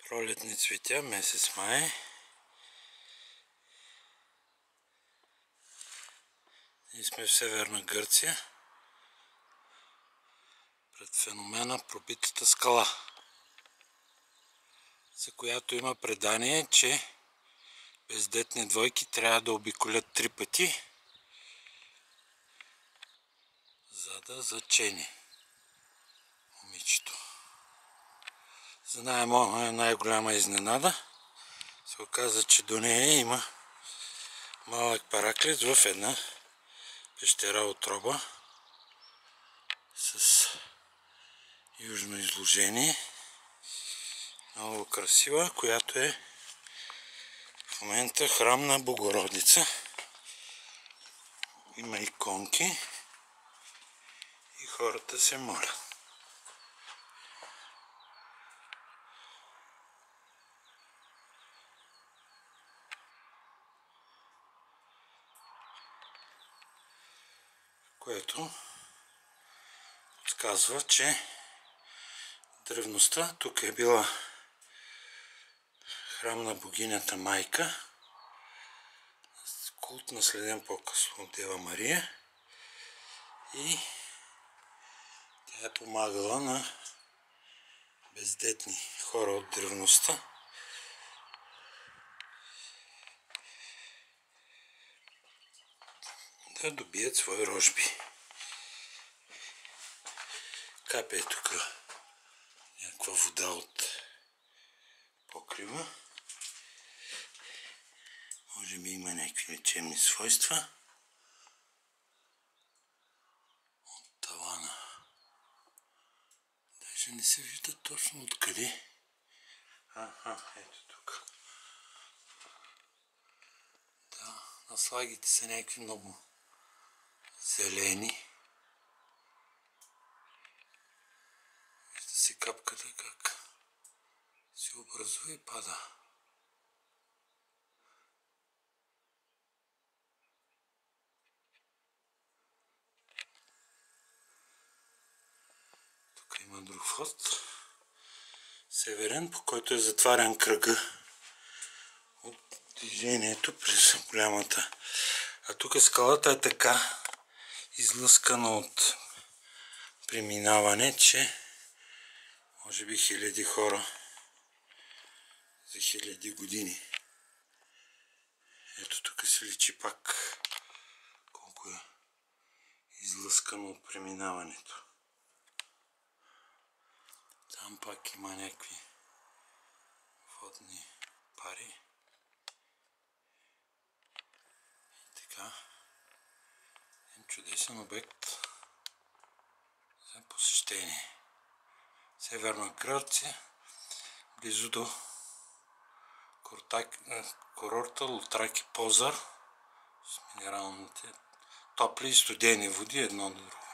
Пролетни цветя, месец май. Ние сме в Северна Гърция, пред феномена Пробитата скала, за която има предание, че бездетни двойки трябва да обиколят 3 пъти, за да зачени момичето. За най-голяма изненада се оказа, че до нея има малък параклис в една пещера отроба с южно изложение, много красива, която е в момента храм на Богородица. Има иконки и хората се молят. Което подсказва, че древността тук е била храм на богинята майка, култ наследен по-късно от Дева Мария, и тя е помагала на бездетни хора от древността да добият свои рожби. Капе тук някаква вода от покрива. Може би има някакви лечебни свойства. От тавана. Даже не се вижда точно откъде. Ето тук. Да, наслагите са някакви много зелени. Вижда се капката как се образува и пада. Тук има друг вход, северен, по който е затварян кръга от движението през голямата. А тук скалата е така излъскана от преминаване, че може би хиляди хора за хиляди години. Ето тук се личи пак колко е излъскано от преминаването. Там пак има някакви водни пари. И така. Един чудесен обект за посещение. Северна Гърция, близо до курорта Лутраки Позар, с минералните топли и студени води едно до друго.